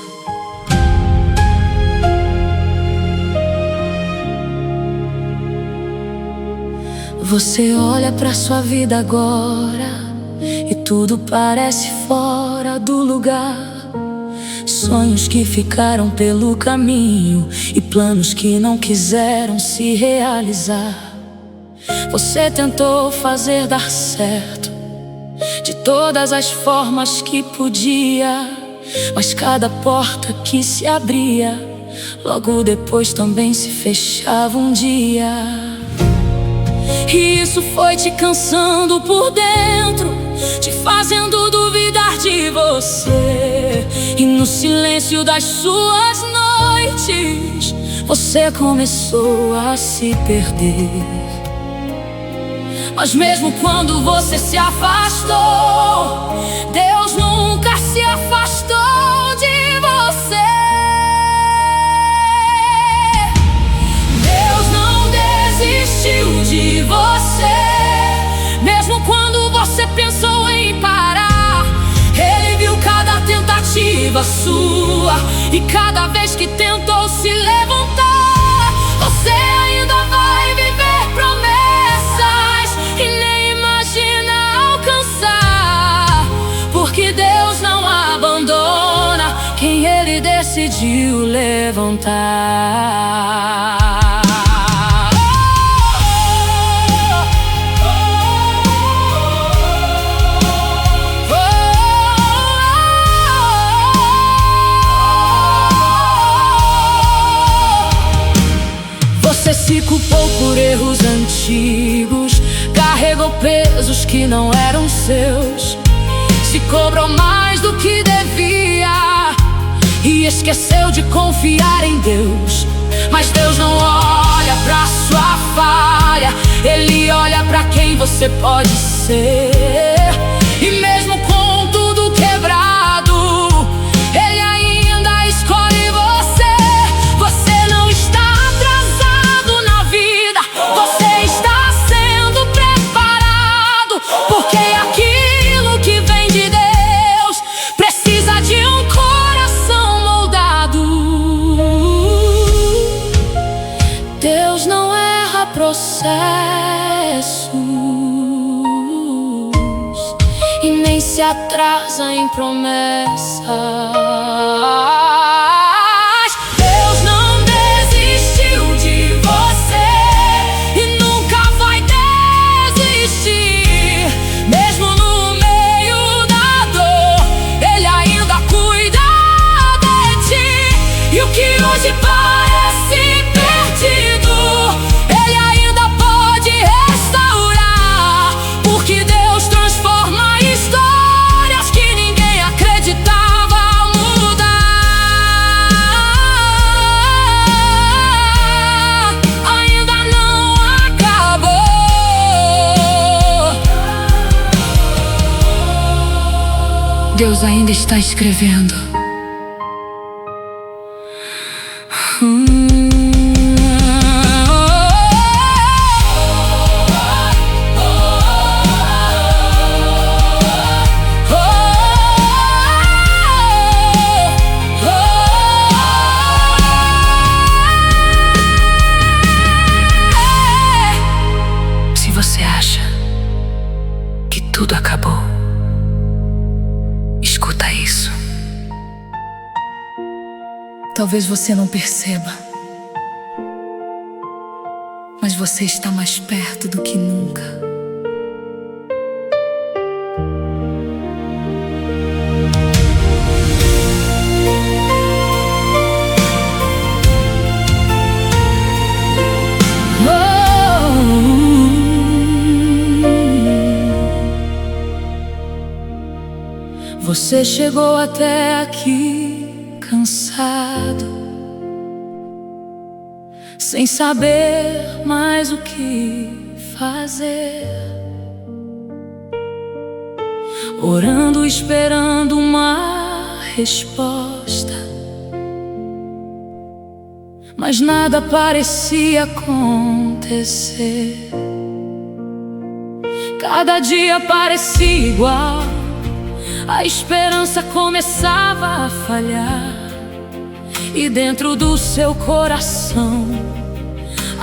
você olha pra sua vida agora e tudo parece fora do lugar, sonhos que ficaram pelo caminho e planos que não quiseram se realizar. Você tentou fazer dar certo de todas as formas que podia, mas cada porta que se abria, logo depois também se fechava um dia. E isso foi te cansando por dentro, te fazendo duvidar de você. E no silêncio das suas noites, você começou a se perder. Mas mesmo quando você se afastou, Deus nunca se afastou de você. Deus não desistiu de você. Mesmo quando você pensou em parar, Ele viu cada tentativa sua, e cada vez que tentou se levantar, você ainda vai viver promessas que nem imagina alcançar, porque Deus não abandona quem Ele decidiu levantar. Você se culpou por erros antigos, carregou pesos que não eram seus, se cobrou mais do que devia e esqueceu de confiar em Deus. Mas Deus não olha pra sua falha, Ele olha pra quem você pode ser. E mesmo com tudo quebrado, Ele ainda escolhe você. Você não está atrasado na vida, você está sendo preparado, porque aquilo que vem de Deus precisa de um coração moldado. Deus não erra processos e nem se atrasa em promessas. Deus não desistiu de você e nunca vai desistir. Mesmo no meio da dor, Ele ainda cuida de ti. E o que hoje parece perdido, Ele ainda pode restaurar, porque Deus transforma histórias que ninguém acreditava mudar. Ainda não acabou. Deus ainda está escrevendo. Se você acha que tudo acabou, escuta isso. Talvez você não perceba, mas você está mais perto do que nunca. Você chegou até aqui cansado, sem saber mais o que fazer, orando, esperando uma resposta, mas nada parecia acontecer. Cada dia parecia igual, a esperança começava a falhar, e dentro do seu coração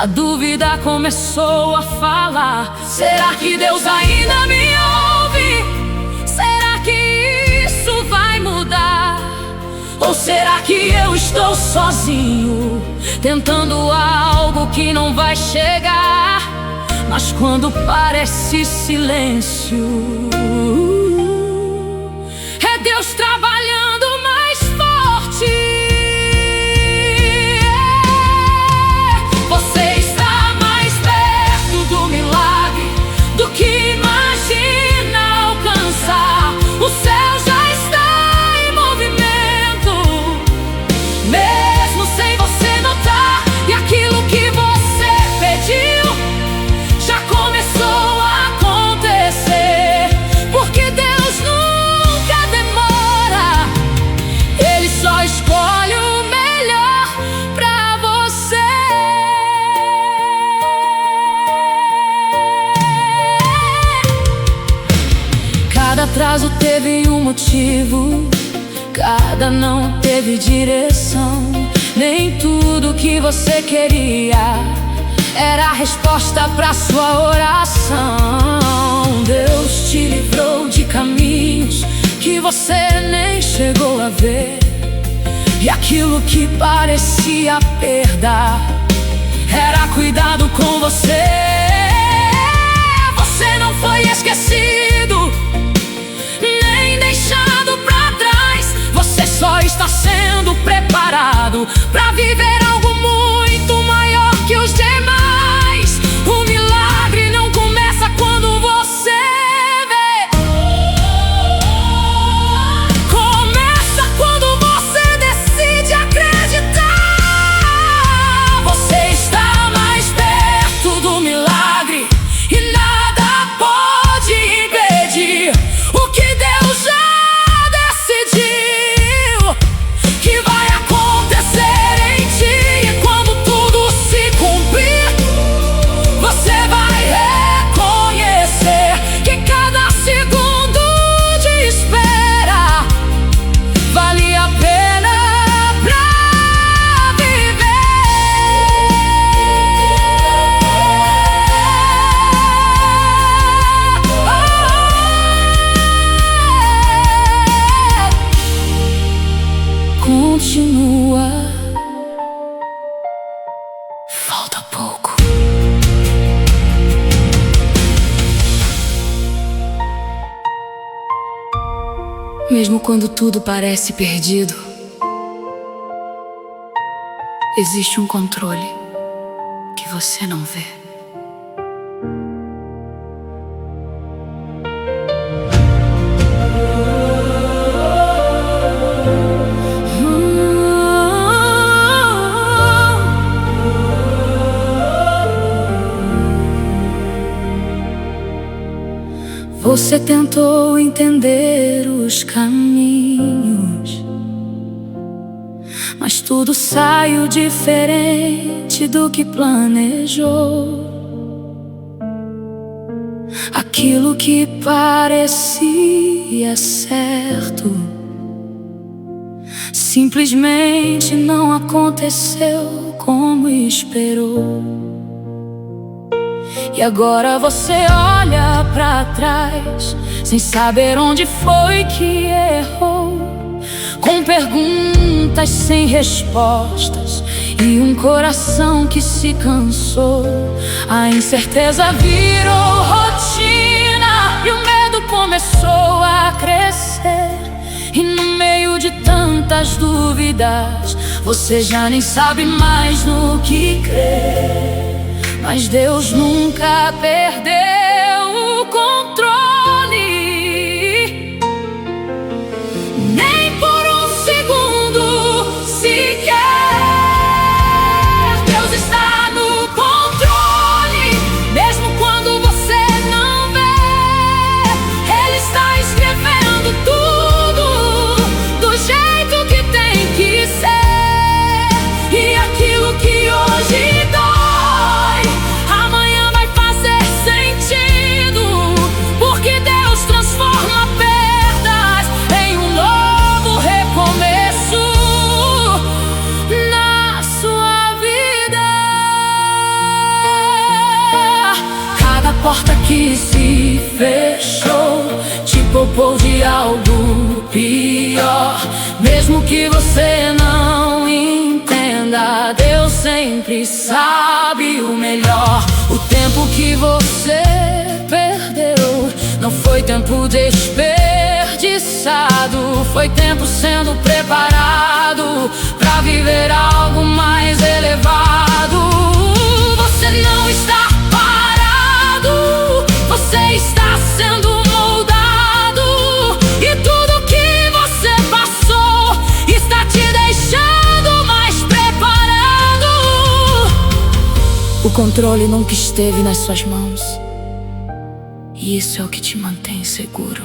A dúvida começou a falar: será que Deus ainda me ouve? Será que isso vai mudar? Ou será que eu estou sozinho, tentando algo que não vai chegar? Mas quando parece silêncio, é Deus trabalhando mais forte. Você está mais perto do milagre do que imagina alcançar. O céu já está em movimento, mesmo sem você notar. E aquilo que você pediu já começou a acontecer, porque Deus nunca demora. Ele só escolhe o melhor pra você. Cada atraso teve um motivo, cada não teve direção. Nem tudo que você queria era a resposta pra sua oração. Deus te livrou de caminhos que você nem chegou a ver, e aquilo que parecia perda era cuidado com você. Você não foi esquecido, nem deixado pra trás. Você só está sendo preparado pra viver algo muito maior que os demais. O milagre não começa quando você vê, começa quando você decide acreditar. Você está mais perto do milagre e nada pode impedir o que Deus já decidiu que vai acontecer em ti. E quando tudo se cumprir, você vai reconhecer que cada segundo de espera vale a pena pra viver. Continua, falta pouco. Mesmo quando tudo parece perdido, existe um controle que você não vê. Você tentou entender os caminhos, mas tudo saiu diferente do que planejou. Aquilo que parecia certo simplesmente não aconteceu como esperou. E agora você olha pra trás sem saber onde foi que errou, com perguntas sem respostas e um coração que se cansou. A incerteza virou rotina e o medo começou a crescer. E no meio de tantas dúvidas, você já nem sabe mais no que crer. Mas Deus nunca perdeu o controle, nem por um segundo sequer. Deus está no controle, mesmo quando você não vê. Ele está escrevendo tudo do jeito que tem que ser. E aquilo que hoje dói, amanhã vai fazer sentido. porta que se fechou te poupou de algo pior. Mesmo que você não entenda, Deus sempre sabe o melhor. O tempo que você perdeu não foi tempo desperdiçado, foi tempo sendo preparado pra viver algo mais elevado. Você não está parado, você está sendo moldado, e tudo que você passou está te deixando mais preparado. O controle nunca esteve nas suas mãos, e isso é o que te mantém seguro.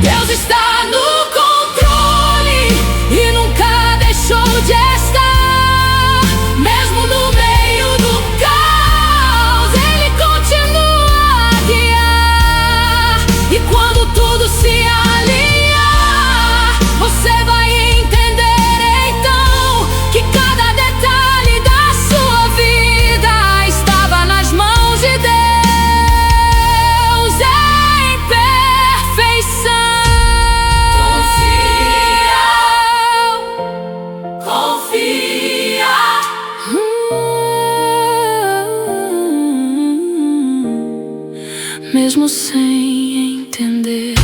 Deus está no controle e nunca deixou de estar. Mesmo no meio do caos, Ele continua a guiar. E quando tudo se alinhar, você vai entender então que cada detalhe da sua vida estava nas mãos de Deus. Mesmo sem entender.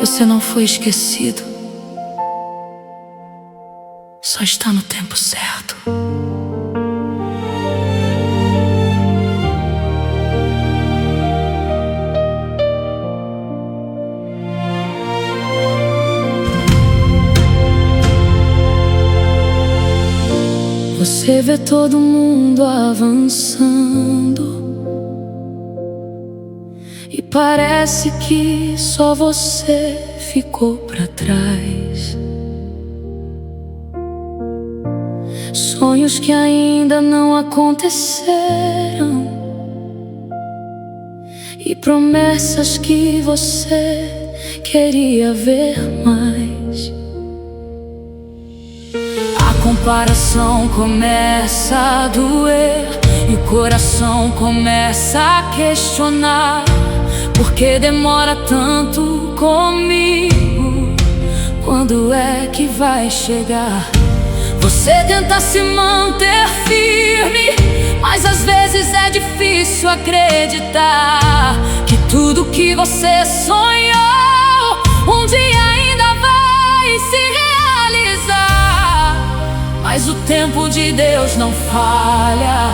Você não foi esquecido, só está no tempo certo. Você vê todo mundo avançando e parece que só você ficou pra trás. Sonhos que ainda não aconteceram e promessas que você queria ver mais. A comparação começa a doer e o coração começa a questionar: por que demora tanto comigo? Quando é que vai chegar? Você tenta se manter firme, mas às vezes é difícil acreditar que tudo que você sonhou um dia ainda vai se realizar. Mas o tempo de Deus não falha,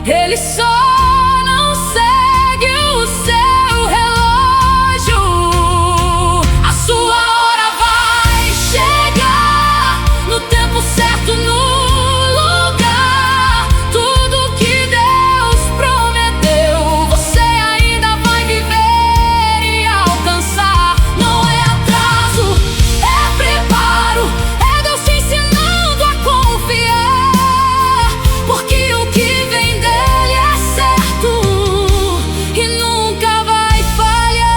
Ele só não segue o seu relógio. A sua hora vai chegar no tempo certo, no lugar. Tudo que Deus prometeu, você ainda vai viver e alcançar. Não é atraso, é preparo, é Deus te ensinando a confiar, porque o que vem dele é certo e nunca vai falhar.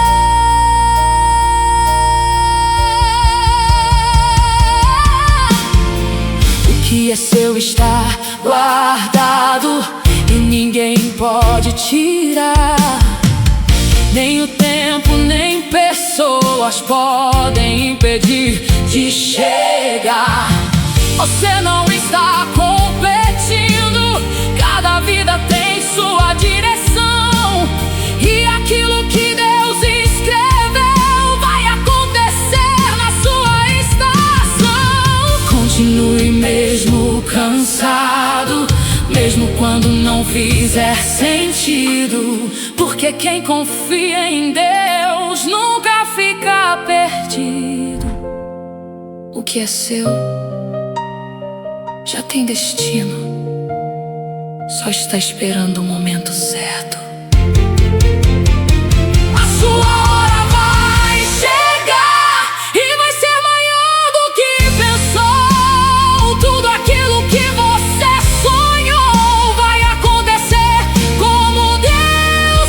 O que é seu está guardado e ninguém pode tirar. Nem o tempo, nem pessoas podem impedir de chegar. Você não está competindo, cada vida tem sua direção, e aquilo que Deus escreveu vai acontecer na sua estação. Continue mesmo cansado, mesmo quando não fizer sentido, porque quem confia em Deus nunca fica perdido. O que é seu já tem destino, só está esperando o momento certo. A sua hora vai chegar e vai ser maior do que pensou. Tudo aquilo que você sonhou vai acontecer como Deus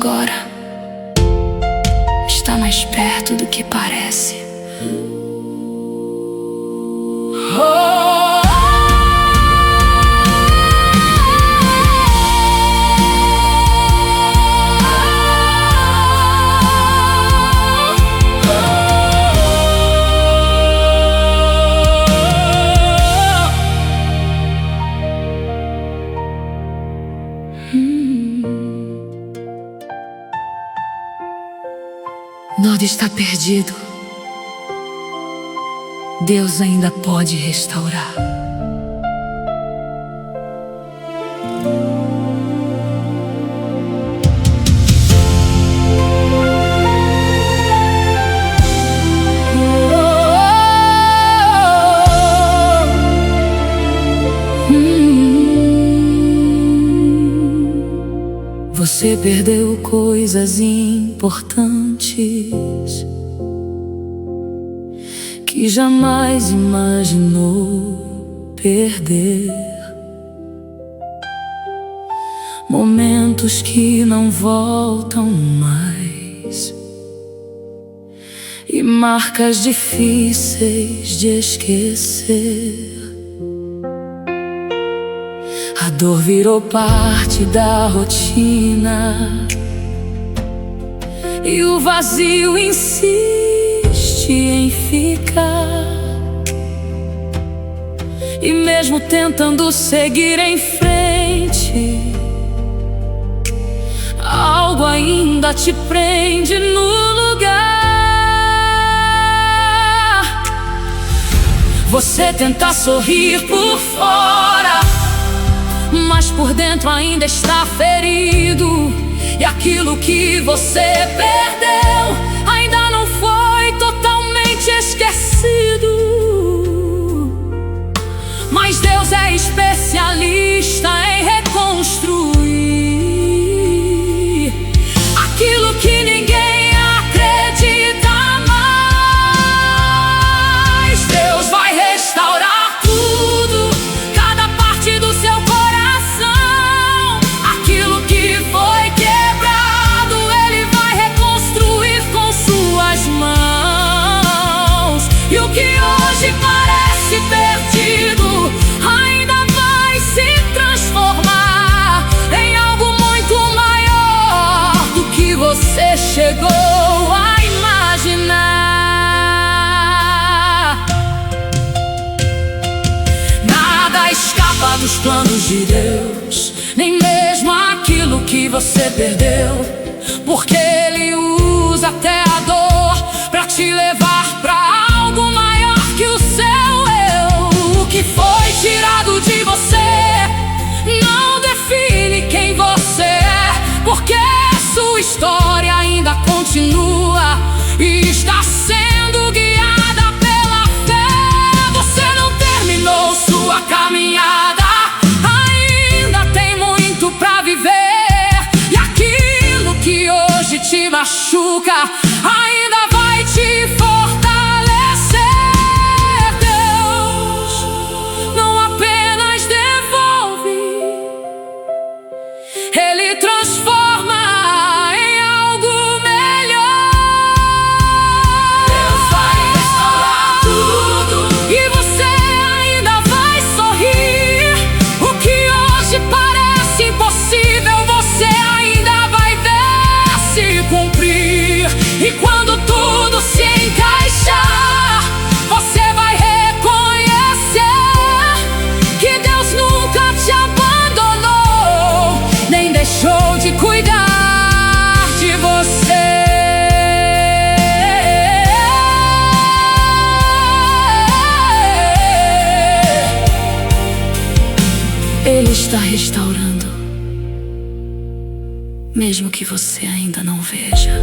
agora está mais perto do que parece. Nada está perdido. Deus ainda pode restaurar. Você perdeu coisas importantes que jamais imaginou perder. Momentos que não voltam mais e marcas difíceis de esquecer. A dor virou parte da rotina e o vazio insiste em ficar. E mesmo tentando seguir em frente, algo ainda te prende no lugar. Você tenta sorrir por fora, mas por dentro ainda está ferido. E aquilo que você perdeu ainda não foi totalmente esquecido. Mas Deus é especialista em reconstruir aquilo que ninguém acredita mais. Deus vai restaurar tudo, cada parte do seu coração. Aquilo que foi quebrado, Ele vai reconstruir com suas mãos. E o que hoje parece perdido ainda vai se transformar em algo muito maior do que você chegou a imaginar. Nada escapa dos planos de Deus, nem mesmo aquilo que você perdeu, porque Ele usa até a dor pra te levar pra algo maior que o seu eu. O que foi tirado de você não define quem você é, porque sua história ainda continua e está sendo guiada pela fé. Você não terminou sua caminhada, ainda tem muito pra viver. E aquilo que hoje te machuca ainda vai te fortalecer. Deus não apenas devolve, Ele transforma em algo melhor. Deus vai restaurar tudo e você ainda vai sorrir. O que hoje parece impossível, você ainda vai ver se cumprir. E quando tudo se encaixar, você vai reconhecer que Deus nunca te abandonou, nem deixou de cuidar de você. Ele está restaurando, mesmo que você ainda não veja.